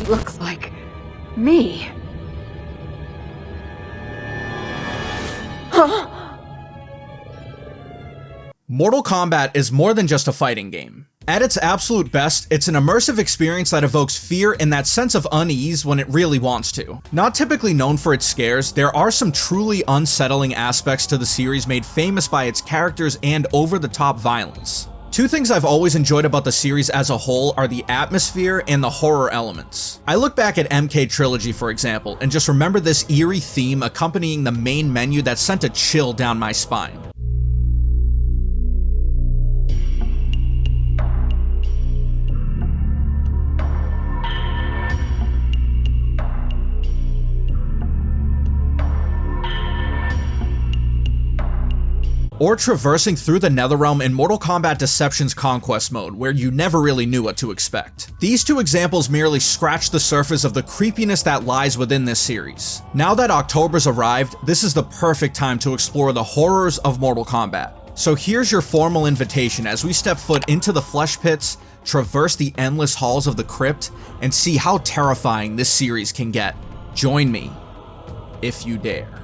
He looks like me. Huh? Mortal Kombat is more than just a fighting game. At its absolute best, it's an immersive experience that evokes fear and that sense of unease when it really wants to. Not typically known for its scares, there are some truly unsettling aspects to the series made famous by its characters and over-the-top violence. Two things I've always enjoyed about the series as a whole are the atmosphere and the horror elements. I look back at MK Trilogy, for example, and just remember this eerie theme accompanying the main menu that sent a chill down my spine. Or traversing through the Netherrealm in Mortal Kombat Deception's Conquest mode, where you never really knew what to expect. These two examples merely scratch the surface of the creepiness that lies within this series. Now that October's arrived, this is the perfect time to explore the horrors of Mortal Kombat. So here's your formal invitation as we step foot into the flesh pits, traverse the endless halls of the Krypt, and see how terrifying this series can get. Join me, if you dare.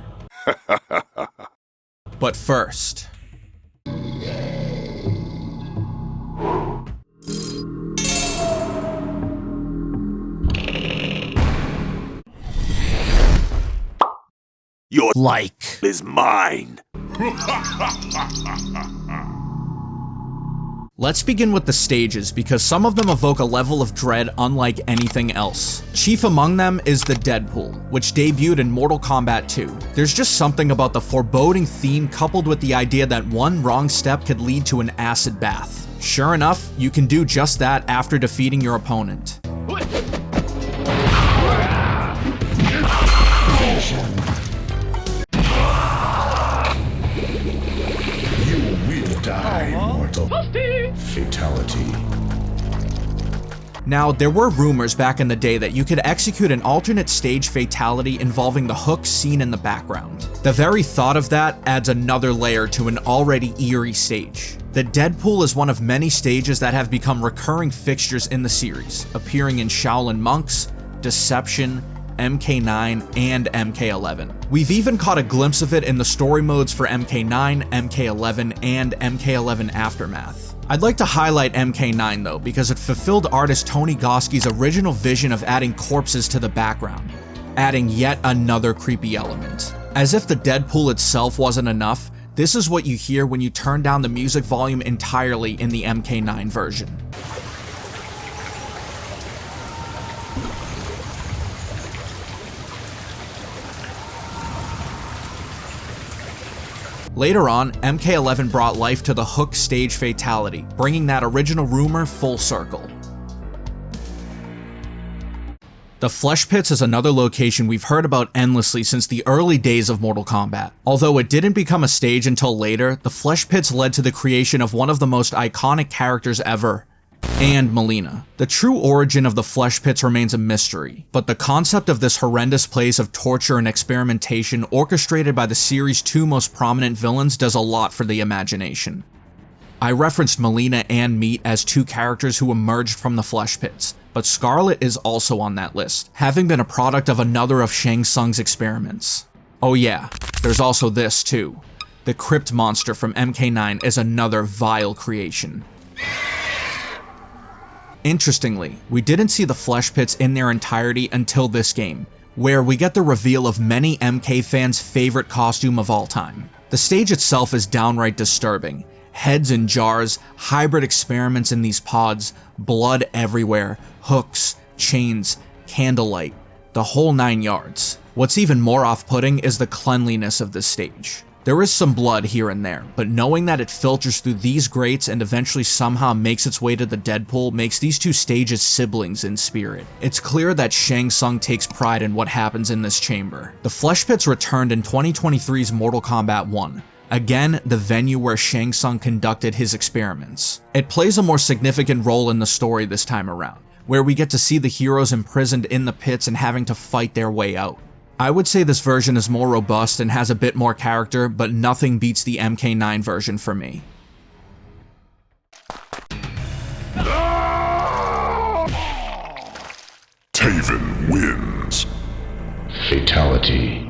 But first... Your like is mine. Let's begin with the stages, because some of them evoke a level of dread unlike anything else. Chief among them is the Deadpool, which debuted in Mortal Kombat 2. There's just something about the foreboding theme coupled with the idea that one wrong step could lead to an acid bath. Sure enough, you can do just that after defeating your opponent. Die, mortal. Fatality. Now, there were rumors back in the day that you could execute an alternate stage fatality involving the hook seen in the background. The very thought of that adds another layer to an already eerie stage. The Deadpool is one of many stages that have become recurring fixtures in the series, appearing in Shaolin Monks, Deception, MK9, and MK11. We've even caught a glimpse of it in the story modes for MK9, MK11, and MK11 Aftermath. I'd like to highlight MK9 though, because it fulfilled artist Tony Goski's original vision of adding corpses to the background, adding yet another creepy element. As if the Deadpool itself wasn't enough, this is what you hear when you turn down the music volume entirely in the MK9 version. Later on, MK11 brought life to the hook stage fatality, bringing that original rumor full circle. The Flesh Pits is another location we've heard about endlessly since the early days of Mortal Kombat. Although it didn't become a stage until later, the Flesh Pits led to the creation of one of the most iconic characters ever, and Mileena. The true origin of the Flesh Pits remains a mystery, but the concept of this horrendous place of torture and experimentation orchestrated by the series' two most prominent villains does a lot for the imagination. I referenced Mileena and Meat as two characters who emerged from the Flesh Pits, but Scarlet is also on that list, having been a product of another of Shang Tsung's experiments. Oh yeah, there's also this too. The Krypt monster from MK9 is another vile creation. Interestingly, we didn't see the Flesh Pits in their entirety until this game, where we get the reveal of many MK fans' favorite costume of all time. The stage itself is downright disturbing. Heads in jars, hybrid experiments in these pods, blood everywhere, hooks, chains, candlelight, the whole 9 yards. What's even more off-putting is the cleanliness of this stage. There is some blood here and there, but knowing that it filters through these grates and eventually somehow makes its way to the Deadpool makes these two stages siblings in spirit. It's clear that Shang Tsung takes pride in what happens in this chamber. The Flesh Pits returned in 2023's Mortal Kombat 1. Again, the venue where Shang Tsung conducted his experiments. It plays a more significant role in the story this time around, where we get to see the heroes imprisoned in the pits and having to fight their way out. I would say this version is more robust and has a bit more character, but nothing beats the MK9 version for me. Taven wins. Fatality.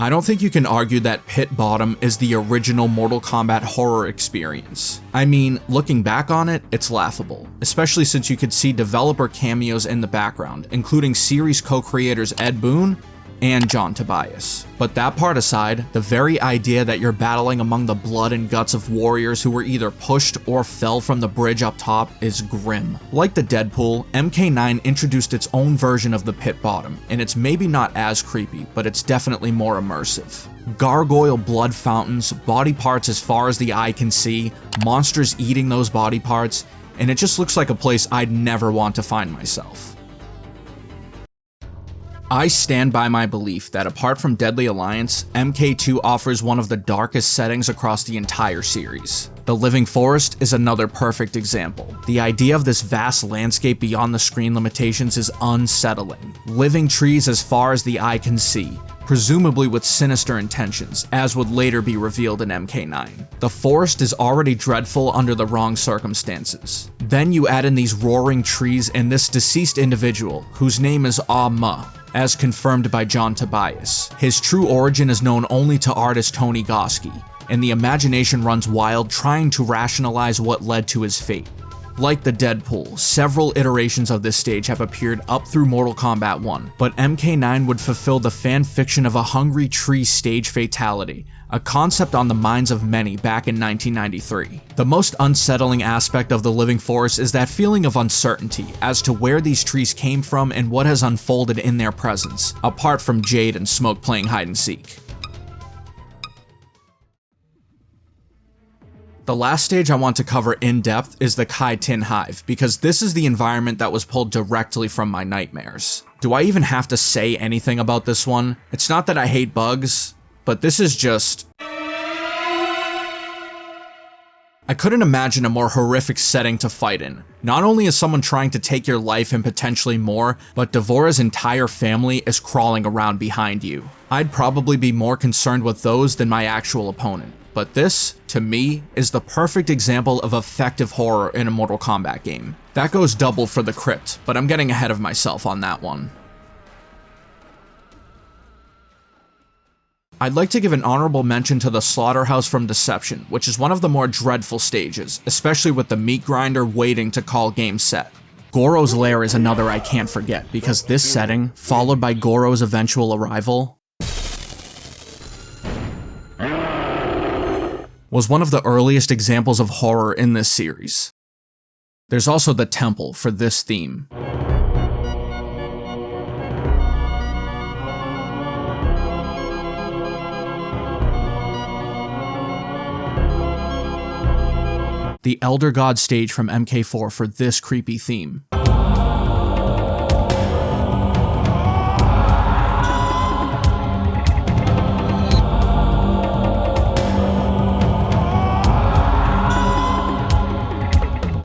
I don't think you can argue that Pit Bottom is the original Mortal Kombat horror experience. I mean, looking back on it, it's laughable, especially since you could see developer cameos in the background, including series co-creators Ed Boon and John Tobias. But that part aside, the very idea that you're battling among the blood and guts of warriors who were either pushed or fell from the bridge up top is grim. Like the Deadpool, MK9 introduced its own version of the Pit Bottom, and it's maybe not as creepy, but it's definitely more immersive. Gargoyle blood fountains, body parts as far as the eye can see, monsters eating those body parts, and it just looks like a place I'd never want to find myself. I stand by my belief that apart from Deadly Alliance, MK2 offers one of the darkest settings across the entire series. The Living Forest is another perfect example. The idea of this vast landscape beyond the screen limitations is unsettling. Living trees as far as the eye can see, presumably with sinister intentions, as would later be revealed in MK9. The forest is already dreadful under the wrong circumstances. Then you add in these roaring trees and this deceased individual, whose name is Ah-Ma, as confirmed by John Tobias. His true origin is known only to artist Tony Goski, and the imagination runs wild trying to rationalize what led to his fate. Like the Deadpool, several iterations of this stage have appeared up through Mortal Kombat 1, but MK9 would fulfill the fan fiction of a hungry tree stage fatality, a concept on the minds of many back in 1993. The most unsettling aspect of the Living Forest is that feeling of uncertainty as to where these trees came from and what has unfolded in their presence, apart from Jade and Smoke playing hide and seek. The last stage I want to cover in depth is the Kai Tin Hive, because this is the environment that was pulled directly from my nightmares. Do I even have to say anything about this one? It's not that I hate bugs, but this is just... I couldn't imagine a more horrific setting to fight in. Not only is someone trying to take your life and potentially more, but Devora's entire family is crawling around behind you. I'd probably be more concerned with those than my actual opponent. But this, to me, is the perfect example of effective horror in a Mortal Kombat game. That goes double for the Krypt, but I'm getting ahead of myself on that one. I'd like to give an honorable mention to the Slaughterhouse from Deception, which is one of the more dreadful stages, especially with the meat grinder waiting to call game set. Goro's lair is another I can't forget, because this setting, followed by Goro's eventual arrival, was one of the earliest examples of horror in this series. There's also the temple for this theme. The Elder God stage from MK4 for this creepy theme.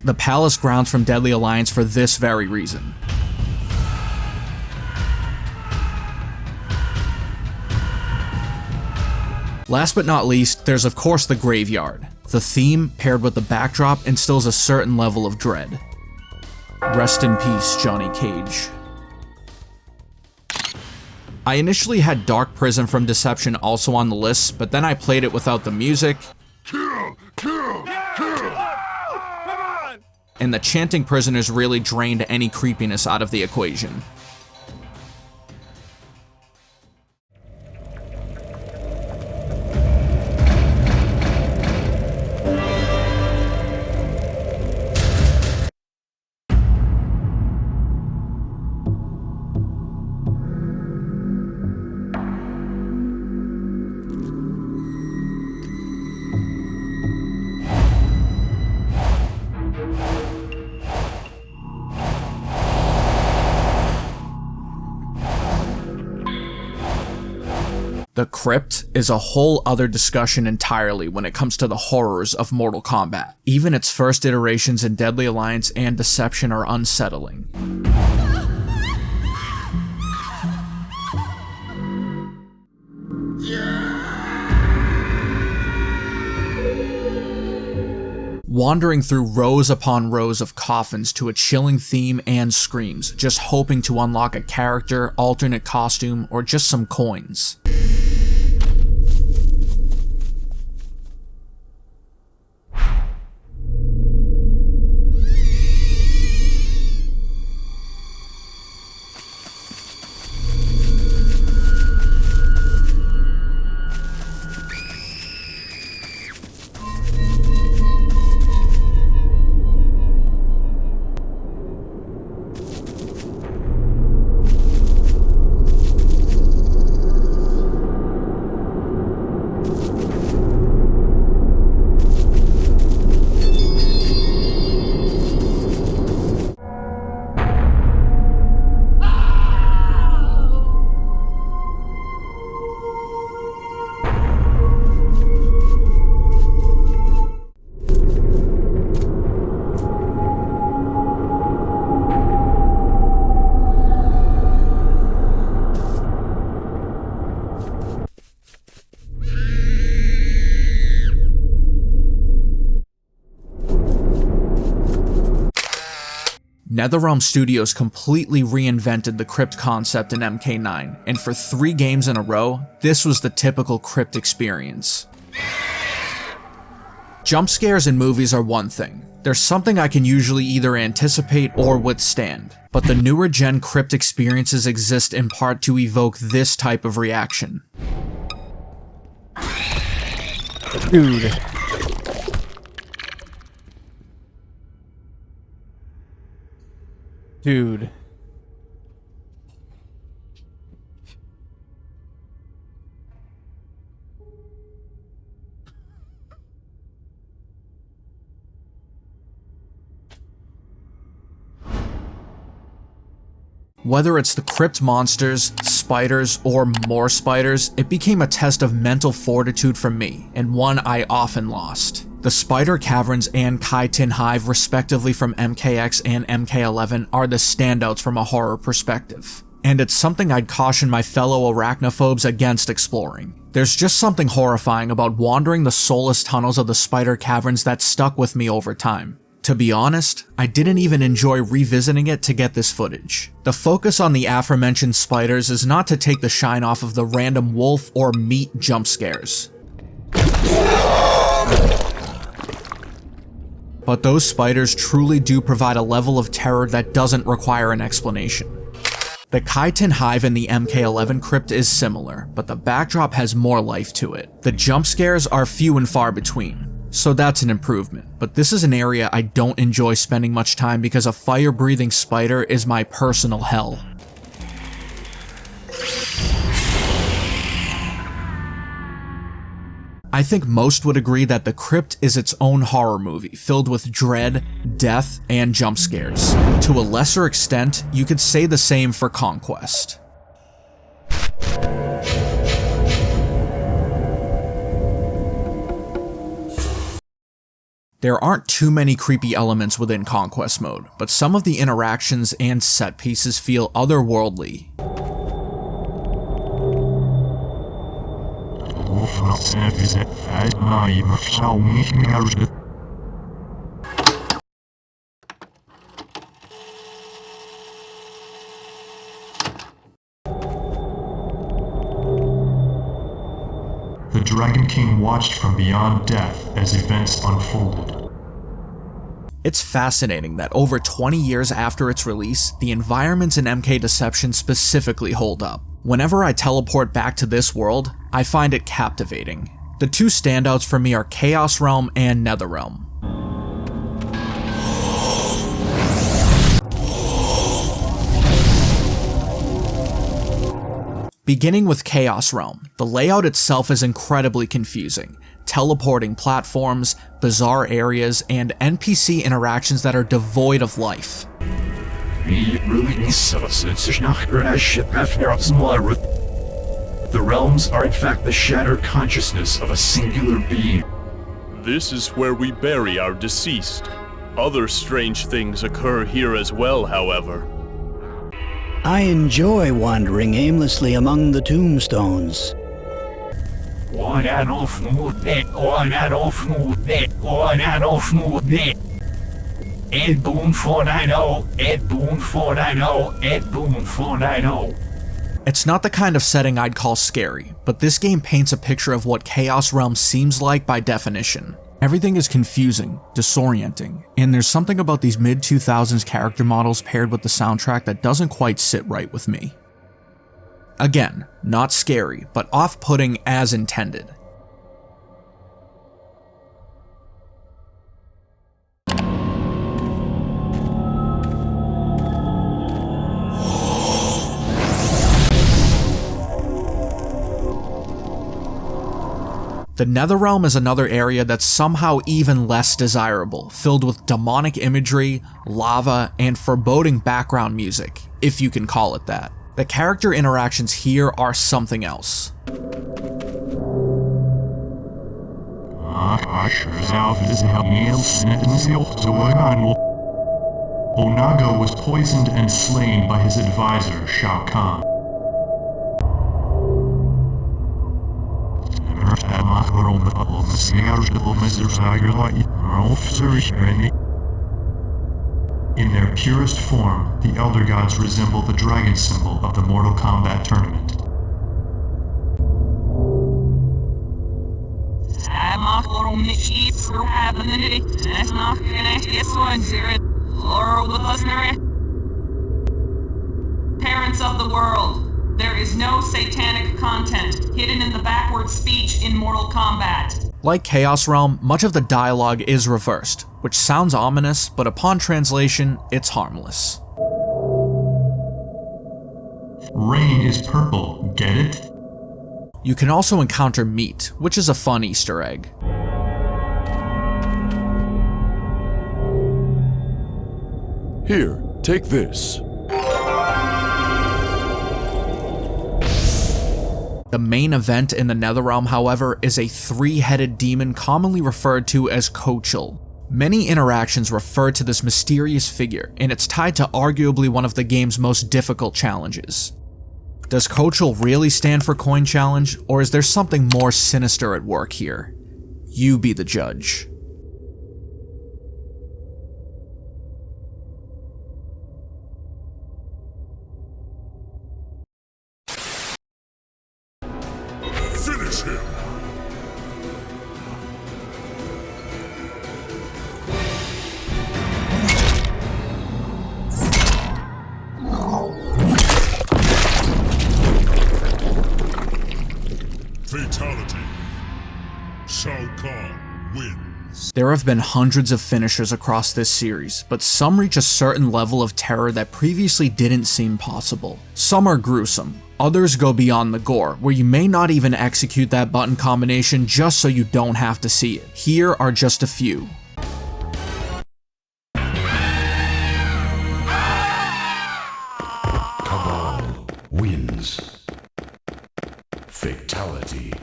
The Palace grounds from Deadly Alliance for this very reason. Last but not least, there's of course the Graveyard. The theme, paired with the backdrop, instills a certain level of dread. Rest in peace, Johnny Cage. I initially had Dark Prison from Deception also on the list, but then I played it without the music, and the chanting prisoners really drained any creepiness out of the equation. The Krypt is a whole other discussion entirely when it comes to the horrors of Mortal Kombat. Even its first iterations in Deadly Alliance and Deception are unsettling. wandering through rows upon rows of coffins to a chilling theme and screams, just hoping to unlock a character, alternate costume, or just some coins. NetherRealm Studios completely reinvented the Krypt concept in MK9, and for 3 games in a row, this was the typical Krypt experience. Jump scares in movies are one thing. There's something I can usually either anticipate or withstand, but the newer gen Krypt experiences exist in part to evoke this type of reaction. Dude. Dude. Whether it's the Krypt monsters, spiders, or more spiders, it became a test of mental fortitude for me, and one I often lost. The Spider Caverns and Chitin Hive, respectively from MKX and MK11, are the standouts from a horror perspective. And it's something I'd caution my fellow arachnophobes against exploring. There's just something horrifying about wandering the soulless tunnels of the Spider Caverns that stuck with me over time. To be honest, I didn't even enjoy revisiting it to get this footage. The focus on the aforementioned spiders is not to take the shine off of the random wolf or meat jump scares. But those spiders truly do provide a level of terror that doesn't require an explanation. The Chitin Hive in the MK11 Krypt is similar, but the backdrop has more life to it. The jump scares are few and far between, so that's an improvement, but this is an area I don't enjoy spending much time because a fire-breathing spider is my personal hell. I think most would agree that the Krypt is its own horror movie, filled with dread, death, and jump scares. To a lesser extent, you could say the same for Konquest. There aren't too many creepy elements within Konquest mode, but some of the interactions and set pieces feel otherworldly. The Dragon King watched from beyond death as events unfolded. It's fascinating that over 20 years after its release, the environments in MK Deception specifically hold up. Whenever I teleport back to this world, I find it captivating. The two standouts for me are Chaos Realm and Netherrealm. Beginning with Chaos Realm, the layout itself is incredibly confusing. Teleporting platforms, bizarre areas, and NPC interactions that are devoid of life. The realms are in fact the shattered consciousness of a singular being. This is where we bury our deceased. Other strange things occur here as well, however. I enjoy wandering aimlessly among the tombstones. It's not the kind of setting I'd call scary, but this game paints a picture of what Chaos Realm seems like by definition. Everything is confusing, disorienting, and there's something about these mid-2000s character models paired with the soundtrack that doesn't quite sit right with me. Again, not scary, but off-putting as intended. The Netherrealm is another area that's somehow even less desirable, filled with demonic imagery, lava, and foreboding background music, if you can call it that. The character interactions here are something else. Onaga was poisoned and slain by his advisor, Shao Kahn. In their purest form, the Elder Gods resemble the dragon symbol of the Mortal Kombat tournament. Parents of the world, there is no satanic content hidden in the backward speech in Mortal Kombat. Like Chaos Realm, much of the dialogue is reversed, which sounds ominous, but upon translation, it's harmless. Rain is purple, get it? You can also encounter meat, which is a fun Easter egg. Here, take this. The main event in the Netherrealm, however, is a three-headed demon commonly referred to as Kochel. Many interactions refer to this mysterious figure, and it's tied to arguably one of the game's most difficult challenges. Does Kochel really stand for Coin Challenge, or is there something more sinister at work here? You be the judge. Finish him! Fatality. Shao Kahn wins. There have been hundreds of finishers across this series, but some reach a certain level of terror that previously didn't seem possible. Some are gruesome, others go beyond the gore, where you may not even execute that button combination just so you don't have to see it. Here are just a few. Cabal wins. Fatality.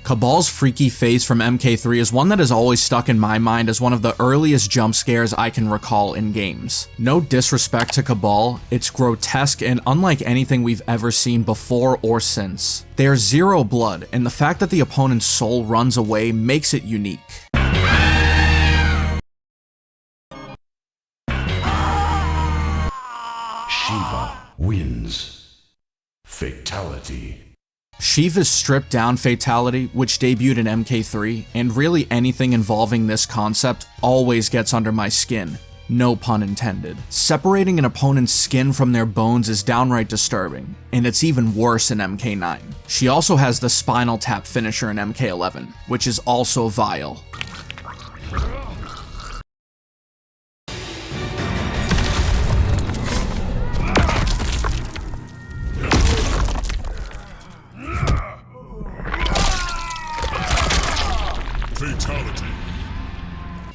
Cabal's freaky face from MK3 is one that has always stuck in my mind as one of the earliest jump scares I can recall in games. No disrespect to Cabal, it's grotesque and unlike anything we've ever seen before or since. There's zero blood, and the fact that the opponent's soul runs away makes it unique. Shiva wins. Fatality. Shiva's stripped down Fatality, which debuted in MK3, and really anything involving this concept always gets under my skin. No pun intended. Separating an opponent's skin from their bones is downright disturbing, and it's even worse in MK9. She also has the Spinal Tap finisher in MK11, which is also vile. Fatality.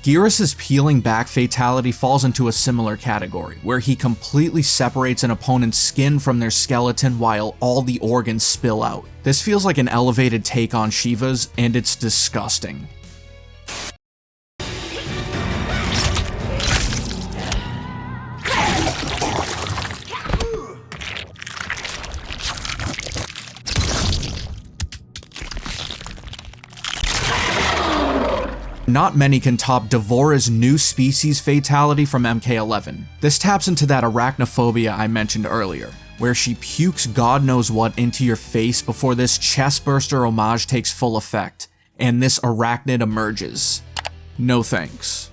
Geras' peeling back Fatality falls into a similar category, where he completely separates an opponent's skin from their skeleton while all the organs spill out. This feels like an elevated take on Shiva's, and it's disgusting. not many can top Devora's new species fatality from MK11. This taps into that arachnophobia I mentioned earlier, where she pukes God knows what into your face before this chestburster homage takes full effect, and this arachnid emerges. No thanks.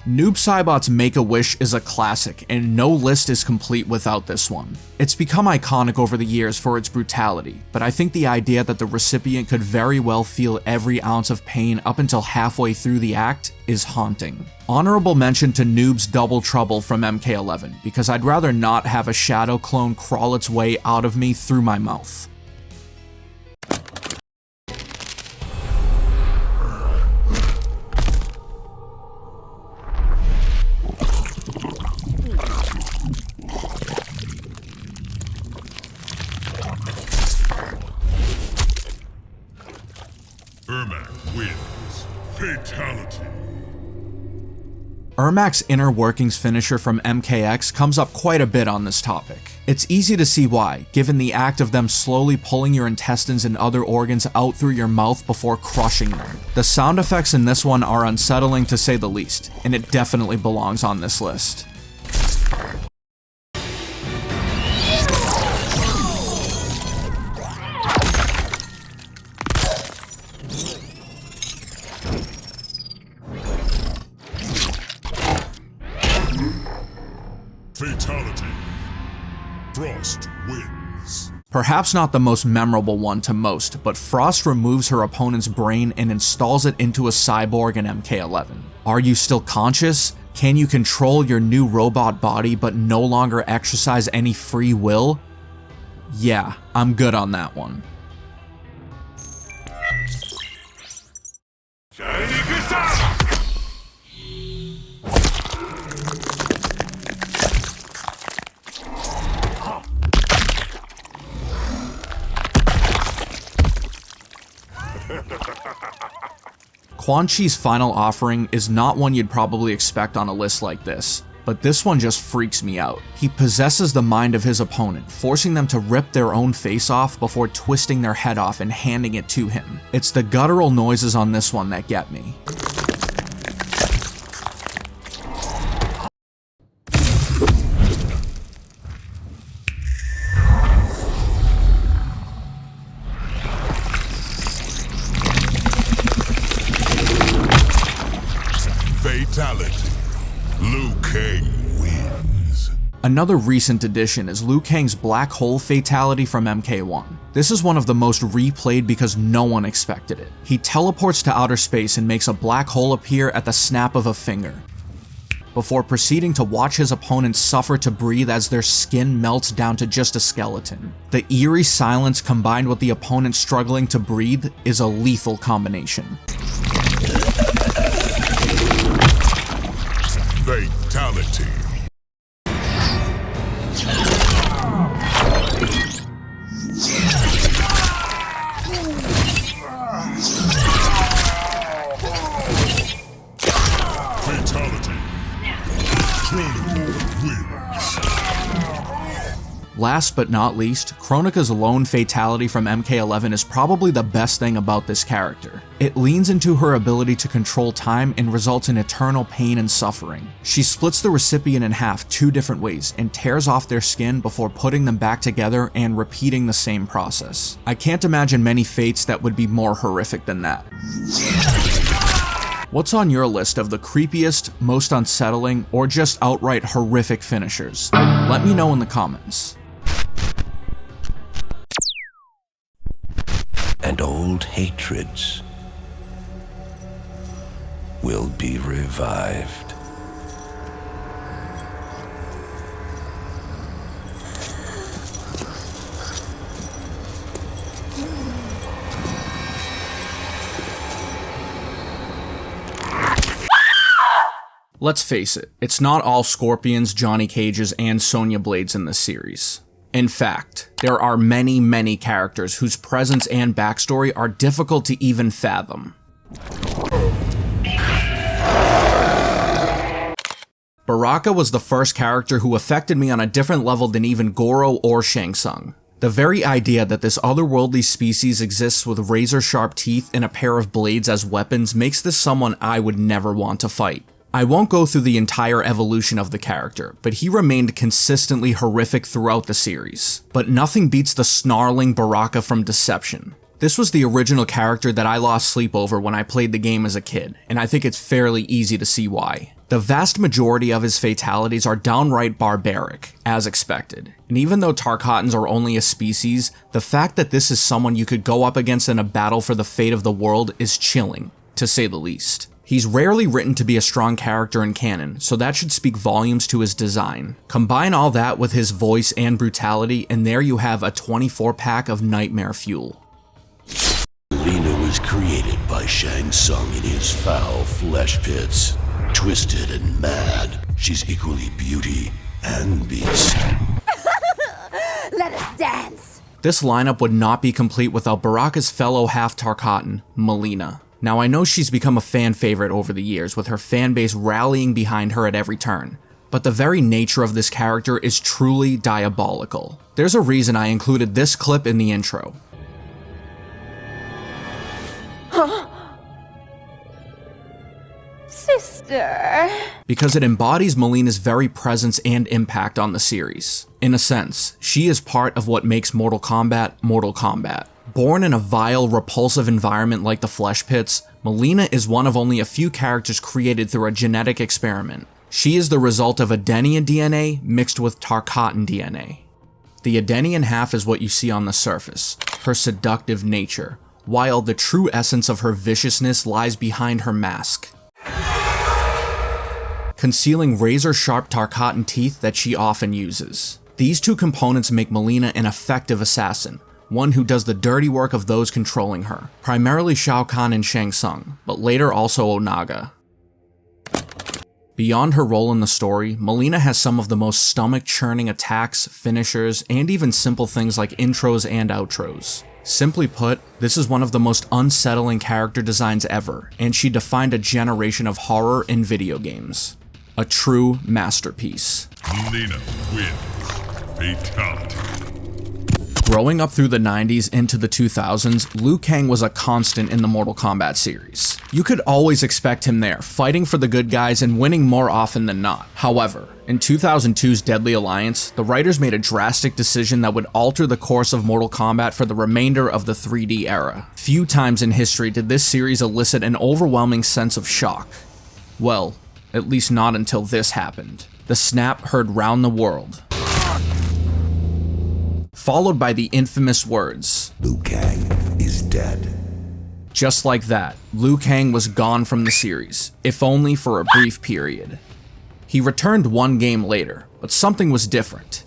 Noob Saibot's Make-A-Wish is a classic, and no list is complete without this one. It's become iconic over the years for its brutality, but I think the idea that the recipient could very well feel every ounce of pain up until halfway through the act is haunting. Honorable mention to Noob's Double Trouble from MK11, because I'd rather not have a shadow clone crawl its way out of me through my mouth. Wins. Fatality. Ermac's inner workings finisher from MKX comes up quite a bit on this topic. It's easy to see why, given the act of them slowly pulling your intestines and other organs out through your mouth before crushing them. The sound effects in this one are unsettling to say the least, and it definitely belongs on this list. Fatality. Frost wins. Perhaps not the most memorable one to most, but Frost removes her opponent's brain and installs it into a cyborg in MK11. Are you still conscious? Can you control your new robot body but no longer exercise any free will? Yeah, I'm good on that one. Quan Chi's final offering is not one you'd probably expect on a list like this, but this one just freaks me out. He possesses the mind of his opponent, forcing them to rip their own face off before twisting their head off and handing it to him. It's the guttural noises on this one that get me. Fatality. Liu Kang wins. Another recent addition is Liu Kang's Black Hole fatality from MK1. This is one of the most replayed because no one expected it. He teleports to outer space and makes a black hole appear at the snap of a finger, before proceeding to watch his opponents suffer to breathe as their skin melts down to just a skeleton. The eerie silence combined with the opponent struggling to breathe is a lethal combination. Fatality. Fatality. Kronika wins. Last but not least, Kronika's lone fatality from MK11 is probably the best thing about this character. It leans into her ability to control time and results in eternal pain and suffering. She splits the recipient in half 2 different ways and tears off their skin before putting them back together and repeating the same process. I can't imagine many fates that would be more horrific than that. What's on your list of the creepiest, most unsettling, or just outright horrific finishers? Let me know in the comments. And old hatreds will be revived. Let's face it, it's not all Scorpions, Johnny Cages, and Sonya Blades in this series. In fact, there are many, many characters whose presence and backstory are difficult to even fathom. Baraka was the first character who affected me on a different level than even Goro or Shang Tsung. The very idea that this otherworldly species exists with razor-sharp teeth and a pair of blades as weapons makes this someone I would never want to fight. I won't go through the entire evolution of the character, but he remained consistently horrific throughout the series. But nothing beats the snarling Baraka from Deception. This was the original character that I lost sleep over when I played the game as a kid, and I think it's fairly easy to see why. The vast majority of his fatalities are downright barbaric, as expected, and even though Tarkatans are only a species, the fact that this is someone you could go up against in a battle for the fate of the world is chilling, to say the least. He's rarely written to be a strong character in canon, so that should speak volumes to his design. Combine all that with his voice and brutality, and there you have a 24-pack of nightmare fuel. Mileena was created by Shang Tsung in his foul flesh pits. Twisted and mad, she's equally beauty and beast. Let us dance! This lineup would not be complete without Baraka's fellow half-Tarkatan, Mileena. Now I know she's become a fan favorite over the years, with her fanbase rallying behind her at every turn, but the very nature of this character is truly diabolical. There's a reason I included this clip in the intro. Sister. Because it embodies Mileena's very presence and impact on the series. In a sense, she is part of what makes Mortal Kombat Mortal Kombat. Born in a vile, repulsive environment like the Flesh Pits, Mileena is one of only a few characters created through a genetic experiment. She is the result of Edenian DNA mixed with Tarkatan DNA. The Edenian half is what you see on the surface, her seductive nature, while the true essence of her viciousness lies behind her mask, concealing razor-sharp Tarkatan teeth that she often uses. These two components make Mileena an effective assassin, one who does the dirty work of those controlling her, primarily Shao Kahn and Shang Tsung, but later also Onaga. Beyond her role in the story, Mileena has some of the most stomach-churning attacks, finishers, and even simple things like intros and outros. Simply put, this is one of the most unsettling character designs ever, and she defined a generation of horror in video games. A true masterpiece. Mileena wins. Fatality. Growing up through the 90s into the 2000s, Liu Kang was a constant in the Mortal Kombat series. You could always expect him there, fighting for the good guys and winning more often than not. However, in 2002's Deadly Alliance, the writers made a drastic decision that would alter the course of Mortal Kombat for the remainder of the 3D era. Few times in history did this series elicit an overwhelming sense of shock. Well, at least not until this happened. The snap heard round the world, followed by the infamous words, Liu Kang is dead. Just like that, Liu Kang was gone from the series, if only for a brief period. He returned one game later, but something was different.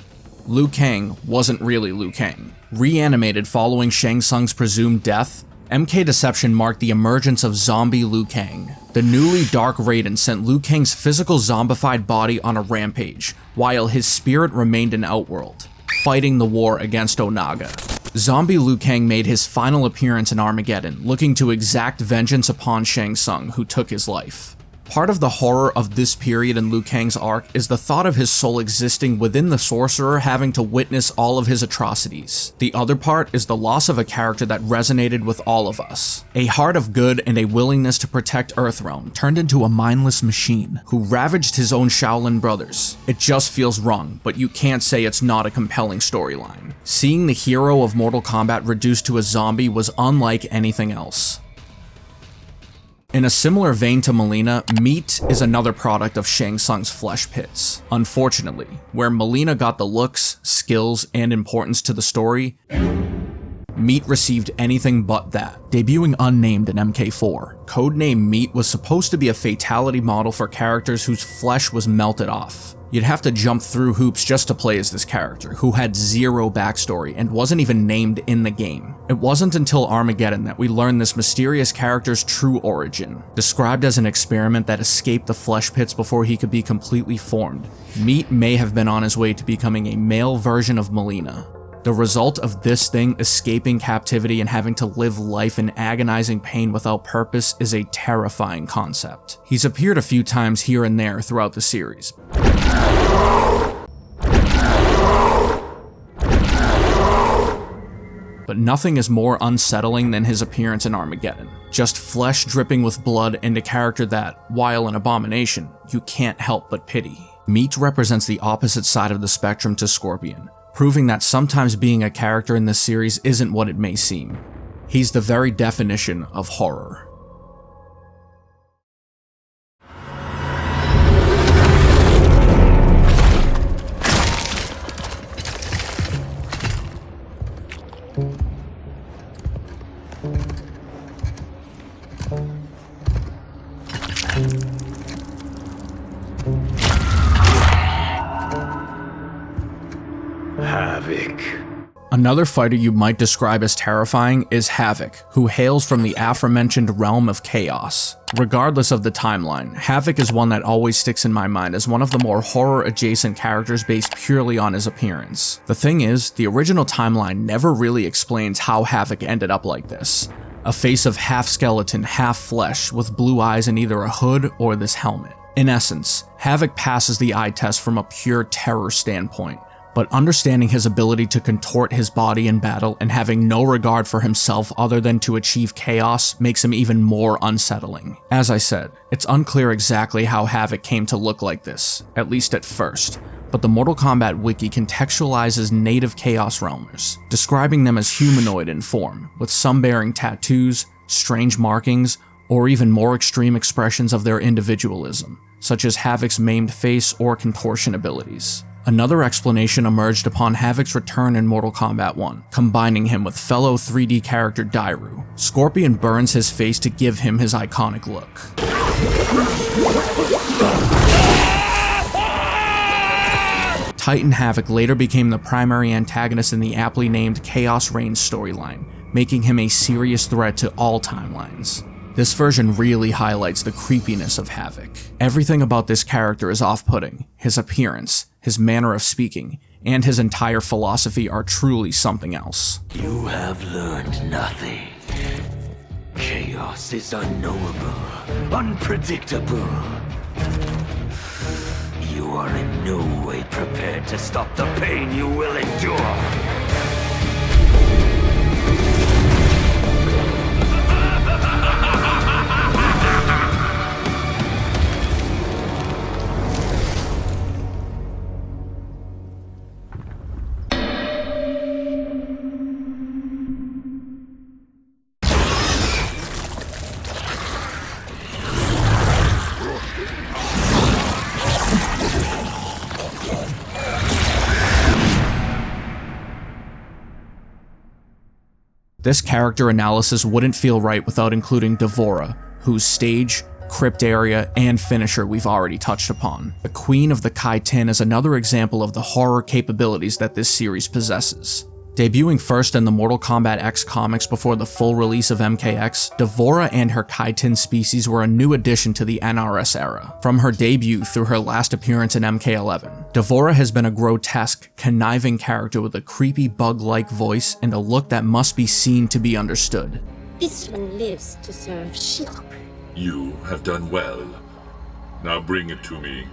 Liu Kang wasn't really Liu Kang. Reanimated following Shang Tsung's presumed death, MK Deception marked the emergence of zombie Liu Kang. The newly Dark Raiden sent Liu Kang's physical zombified body on a rampage, while his spirit remained in Outworld, fighting the war against Onaga. Zombie Liu Kang made his final appearance in Armageddon, looking to exact vengeance upon Shang Tsung, who took his life. Part of the horror of this period in Liu Kang's arc is the thought of his soul existing within the sorcerer having to witness all of his atrocities. The other part is the loss of a character that resonated with all of us. A heart of good and a willingness to protect Earthrealm turned into a mindless machine who ravaged his own Shaolin brothers. It just feels wrong, but you can't say it's not a compelling storyline. Seeing the hero of Mortal Kombat reduced to a zombie was unlike anything else. In a similar vein to Mileena, Meat is another product of Shang Tsung's Flesh Pits. Unfortunately, where Mileena got the looks, skills, and importance to the story, Meat received anything but that. Debuting unnamed in MK4, codename Meat was supposed to be a fatality model for characters whose flesh was melted off. You'd have to jump through hoops just to play as this character, who had zero backstory and wasn't even named in the game. It wasn't until Armageddon that we learned this mysterious character's true origin. Described as an experiment that escaped the Flesh Pits before he could be completely formed, Meat may have been on his way to becoming a male version of Mileena. The result of this thing escaping captivity and having to live life in agonizing pain without purpose is a terrifying concept. He's appeared a few times here and there throughout the series. But nothing is more unsettling than his appearance in Armageddon. Just flesh dripping with blood and a character that, while an abomination, you can't help but pity. Meat represents the opposite side of the spectrum to Scorpion, proving that sometimes being a character in this series isn't what it may seem. He's the very definition of horror. Havoc. Another fighter you might describe as terrifying is Havoc, who hails from the aforementioned realm of chaos. Regardless of the timeline, Havoc is one that always sticks in my mind as one of the more horror-adjacent characters based purely on his appearance. The thing is, the original timeline never really explains how Havoc ended up like this. A face of half skeleton, half flesh, with blue eyes and either a hood or this helmet. In essence, Havoc passes the eye test from a pure terror standpoint, but understanding his ability to contort his body in battle and having no regard for himself other than to achieve chaos makes him even more unsettling. As I said, it's unclear exactly how Havoc came to look like this, at least at first, but the Mortal Kombat Wiki contextualizes native Chaos Realmers, describing them as humanoid in form, with some bearing tattoos, strange markings, or even more extreme expressions of their individualism, such as Havoc's maimed face or contortion abilities. Another explanation emerged upon Havoc's return in Mortal Kombat 1, combining him with fellow 3D character Dairu. Scorpion burns his face to give him his iconic look. Titan Havoc later became the primary antagonist in the aptly named Chaos Reigns storyline, making him a serious threat to all timelines. This version really highlights the creepiness of Havoc. Everything about this character is off-putting. His appearance, his manner of speaking, and his entire philosophy are truly something else. You have learned nothing. Chaos is unknowable, unpredictable. You are in no way prepared to stop the pain you will endure. This character analysis wouldn't feel right without including D'Vorah, whose stage, Krypt area, and finisher we've already touched upon. The Queen of the Kai Tin is another example of the horror capabilities that this series possesses. Debuting first in the Mortal Kombat X comics before the full release of MKX, D'Vorah and her Kai Tin species were a new addition to the NRS era. From her debut through her last appearance in MK11, D'Vorah has been a grotesque, conniving character with a creepy bug-like voice and a look that must be seen to be understood. This one lives to serve shock. You have done well. Now bring it to me.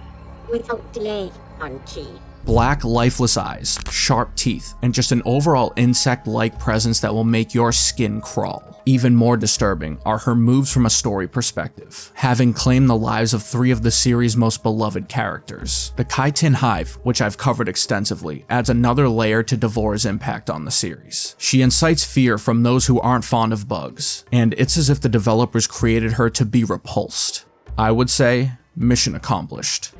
Without delay, Anchi. Black, lifeless eyes, sharp teeth, and just an overall insect-like presence that will make your skin crawl. Even more disturbing are her moves from a story perspective, having claimed the lives of 3 of the series' most beloved characters. The Kai Tin Hive, which I've covered extensively, adds another layer to D'Vorah's impact on the series. She incites fear from those who aren't fond of bugs, and it's as if the developers created her to be repulsed. I would say, mission accomplished.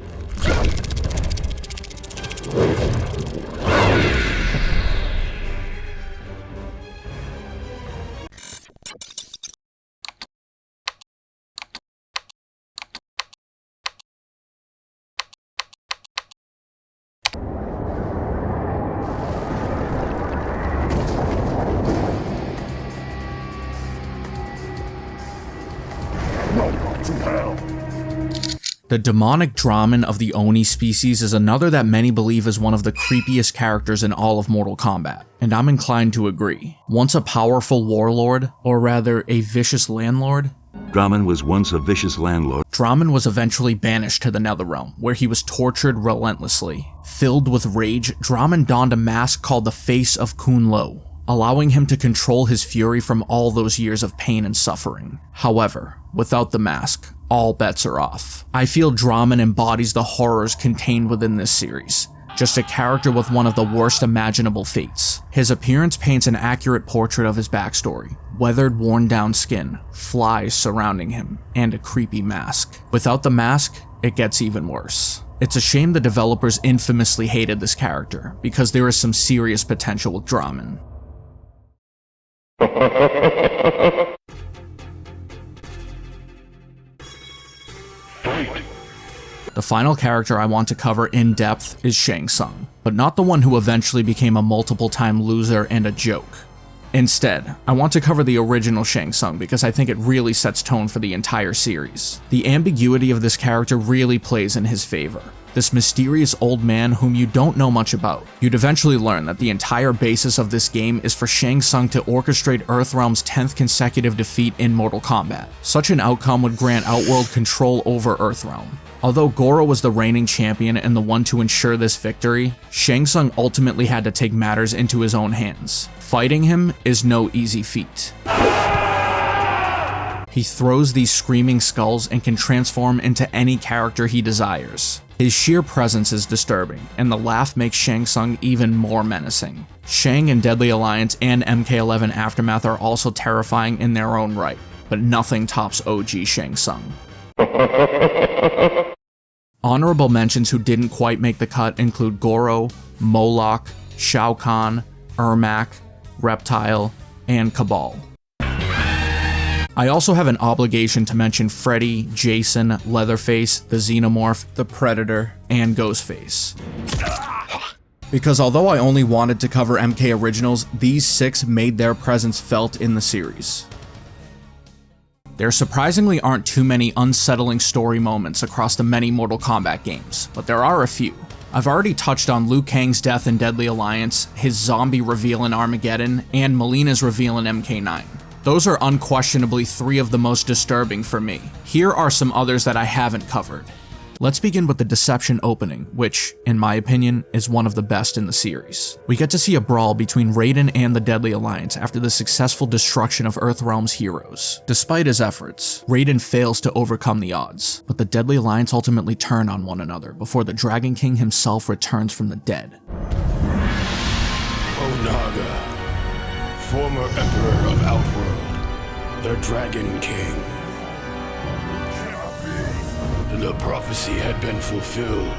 The demonic Draman of the Oni species is another that many believe is one of the creepiest characters in all of Mortal Kombat, and I'm inclined to agree. Once a powerful warlord, or rather a vicious landlord, Draman was once a vicious landlord. Draman was eventually banished to the Netherrealm, where he was tortured relentlessly. Filled with rage, Draman donned a mask called the Face of Kun Lo, allowing him to control his fury from all those years of pain and suffering. However, without the mask, all bets are off. I feel Draman embodies the horrors contained within this series, just a character with one of the worst imaginable fates. His appearance paints an accurate portrait of his backstory: weathered, worn-down skin, flies surrounding him, and a creepy mask. Without the mask, it gets even worse. It's a shame the developers infamously hated this character, because there is some serious potential with Draman. The final character I want to cover in depth is Shang Tsung, but not the one who eventually became a multiple-time loser and a joke. Instead, I want to cover the original Shang Tsung because I think it really sets tone for the entire series. The ambiguity of this character really plays in his favor. This mysterious old man whom you don't know much about. You'd eventually learn that the entire basis of this game is for Shang Tsung to orchestrate Earthrealm's 10th consecutive defeat in Mortal Kombat. Such an outcome would grant Outworld control over Earthrealm. Although Goro was the reigning champion and the one to ensure this victory, Shang Tsung ultimately had to take matters into his own hands. Fighting him is no easy feat. He throws these screaming skulls and can transform into any character he desires. His sheer presence is disturbing, and the laugh makes Shang Tsung even more menacing. Shang and Deadly Alliance and MK11 Aftermath are also terrifying in their own right, but nothing tops OG Shang Tsung. Honorable mentions who didn't quite make the cut include Goro, Moloch, Shao Kahn, Ermac, Reptile, and Cabal. I also have an obligation to mention Freddy, Jason, Leatherface, the Xenomorph, the Predator, and Ghostface. Because although I only wanted to cover MK originals, these 6 made their presence felt in the series. There surprisingly aren't too many unsettling story moments across the many Mortal Kombat games, but there are a few. I've already touched on Liu Kang's death in Deadly Alliance, his zombie reveal in Armageddon, and Mileena's reveal in MK9. Those are unquestionably 3 of the most disturbing for me. Here are some others that I haven't covered. Let's begin with the Deception opening, which, in my opinion, is one of the best in the series. We get to see a brawl between Raiden and the Deadly Alliance after the successful destruction of Earthrealm's heroes. Despite his efforts, Raiden fails to overcome the odds, but the Deadly Alliance ultimately turn on one another before the Dragon King himself returns from the dead. Onaga, former Emperor of Outworld, the Dragon King. The prophecy had been fulfilled.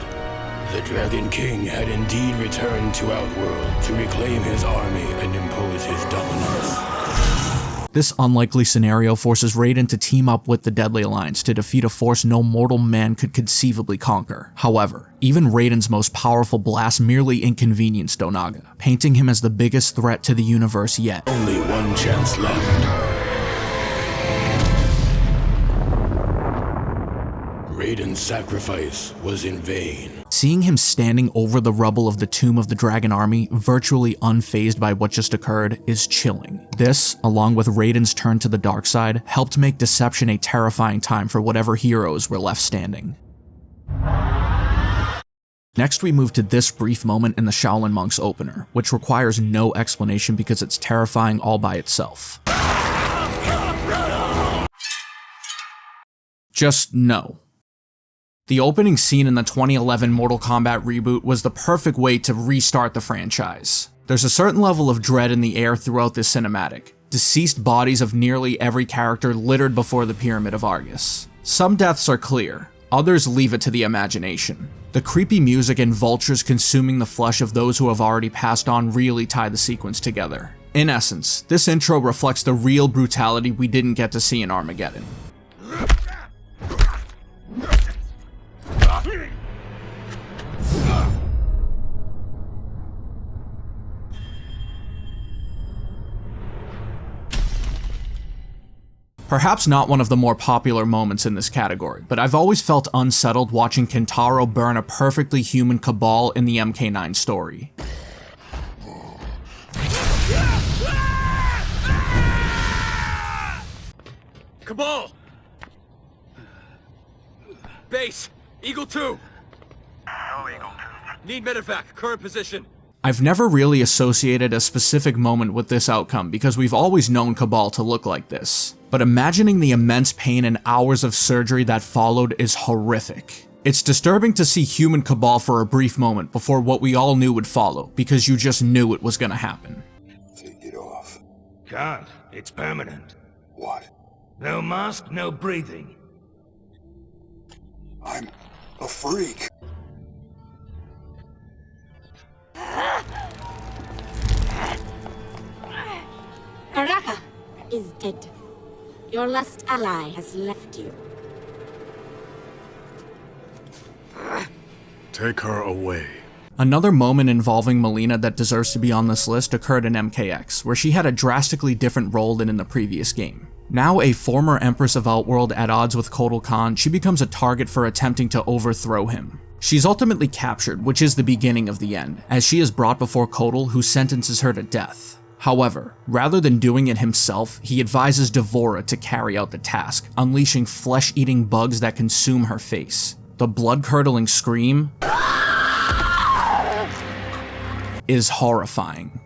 The Dragon King had indeed returned to Outworld to reclaim his army and impose his dominance. This unlikely scenario forces Raiden to team up with the Deadly Alliance to defeat a force no mortal man could conceivably conquer. However, even Raiden's most powerful blast merely inconvenienced Onaga, painting him as the biggest threat to the universe yet. Only one chance left. Raiden's sacrifice was in vain. Seeing him standing over the rubble of the tomb of the Dragon Army, virtually unfazed by what just occurred, is chilling. This, along with Raiden's turn to the dark side, helped make Deception a terrifying time for whatever heroes were left standing. Next we move to this brief moment in the Shaolin Monks opener, which requires no explanation because it's terrifying all by itself. Just no. The opening scene in the 2011 Mortal Kombat reboot was the perfect way to restart the franchise. There's a certain level of dread in the air throughout this cinematic. Deceased bodies of nearly every character littered before the Pyramid of Argus. Some deaths are clear, others leave it to the imagination. The creepy music and vultures consuming the flesh of those who have already passed on really tie the sequence together. In essence, this intro reflects the real brutality we didn't get to see in Armageddon. Perhaps not one of the more popular moments in this category, but I've always felt unsettled watching Kentaro burn a perfectly human Cabal in the MK9 story. Cabal! Base! Eagle 2! No Eagle 2. Need medevac, current position. I've never really associated a specific moment with this outcome because we've always known Cabal to look like this. But imagining the immense pain and hours of surgery that followed is horrific. It's disturbing to see human Cabal for a brief moment before what we all knew would follow, because you just knew it was gonna happen. Take it off. Can't. It's permanent. What? No mask, no breathing. I'm a freak. Baraka is dead. Your last ally has left you. Take her away. Another moment involving Mileena that deserves to be on this list occurred in MKX, where she had a drastically different role than in the previous game. Now a former Empress of Outworld at odds with Kotal Khan, she becomes a target for attempting to overthrow him. She's ultimately captured, which is the beginning of the end, as she is brought before Kotal, who sentences her to death. However, rather than doing it himself, he advises Devora to carry out the task, unleashing flesh-eating bugs that consume her face. The blood-curdling scream is horrifying.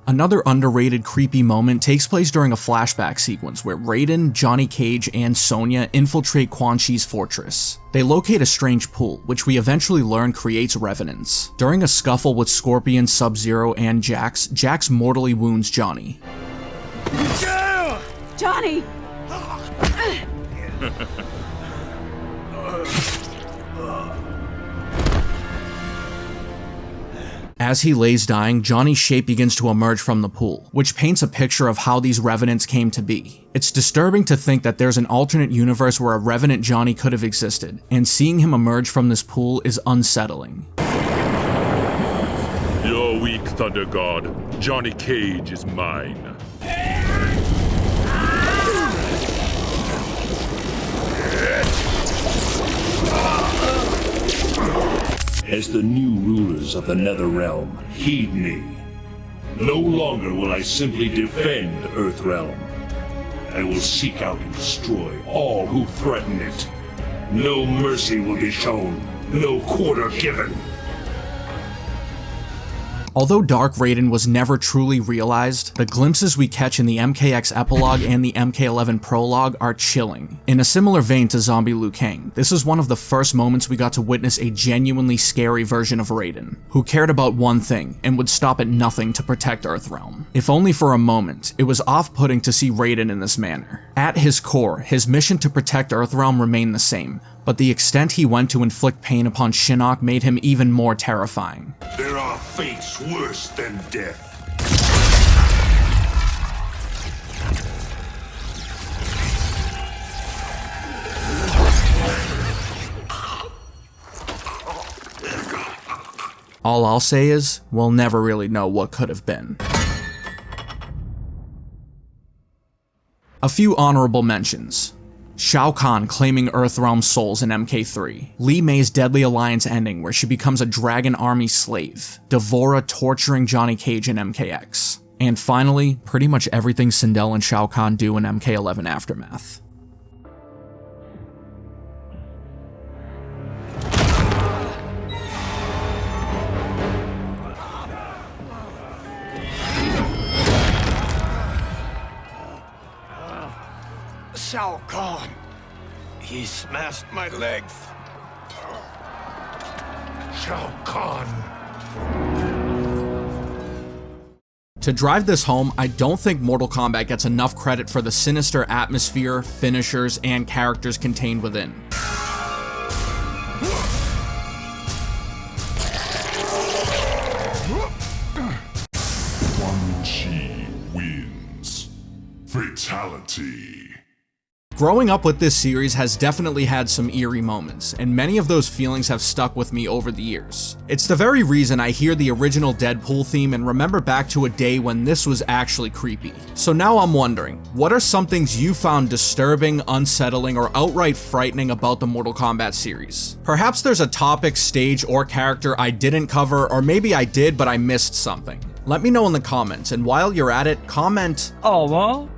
Another underrated creepy moment takes place during a flashback sequence where Raiden, Johnny Cage, and Sonya infiltrate Quan Chi's fortress. They locate a strange pool, which we eventually learn creates revenants. During a scuffle with Scorpion, Sub-Zero, and Jax, Jax mortally wounds Johnny. Johnny! As he lays dying, Johnny's shape begins to emerge from the pool, which paints a picture of how these revenants came to be. It's disturbing to think that there's an alternate universe where a revenant Johnny could have existed, and seeing him emerge from this pool is unsettling. You're weak, Thunder God. Johnny Cage is mine. As the new rulers of the Netherrealm, heed me. No longer will I simply defend Earthrealm. I will seek out and destroy all who threaten it. No mercy will be shown, no quarter given. Although Dark Raiden was never truly realized, the glimpses we catch in the MKX epilogue and the MK11 prologue are chilling. In a similar vein to Zombie Liu Kang, this is one of the first moments we got to witness a genuinely scary version of Raiden, who cared about one thing and would stop at nothing to protect Earthrealm. If only for a moment, it was off-putting to see Raiden in this manner. At his core, his mission to protect Earthrealm remained the same, but the extent he went to inflict pain upon Shinnok made him even more terrifying. There are fates worse than death. All I'll say is, we'll never really know what could have been. A few honorable mentions. Shao Kahn claiming Earthrealm souls in MK3, Li Mei's Deadly Alliance ending where she becomes a Dragon Army slave, Devora torturing Johnny Cage in MKX, and finally, pretty much everything Sindel and Shao Kahn do in MK11 Aftermath. Shao Kahn. He smashed my legs. Shao Kahn. To drive this home, I don't think Mortal Kombat gets enough credit for the sinister atmosphere, finishers, and characters contained within. Quan Chi wins. Fatality. Growing up with this series has definitely had some eerie moments, and many of those feelings have stuck with me over the years. It's the very reason I hear the original Deadpool theme and remember back to a day when this was actually creepy. So now I'm wondering, what are some things you found disturbing, unsettling, or outright frightening about the Mortal Kombat series? Perhaps there's a topic, stage, or character I didn't cover, or maybe I did but I missed something. Let me know in the comments, and while you're at it, comment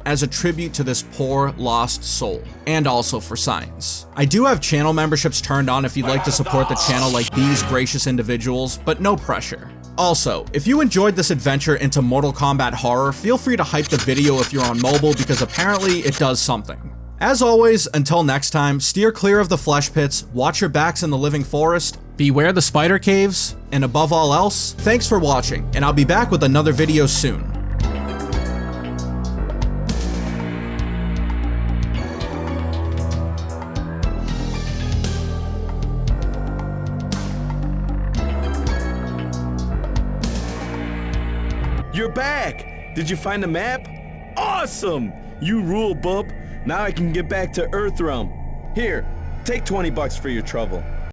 as a tribute to this poor, lost soul, and also for science. I do have channel memberships turned on if you'd like to support the channel like these gracious individuals, but no pressure. Also, if you enjoyed this adventure into Mortal Kombat horror, feel free to hype the video if you're on mobile because apparently it does something. As always, until next time, steer clear of the flesh pits, watch your backs in the living forest, beware the spider caves, and above all else, thanks for watching, and I'll be back with another video soon. You're back! Did you find the map? Awesome! You rule, bub. Now I can get back to Earthrealm. Here, take $20 for your trouble.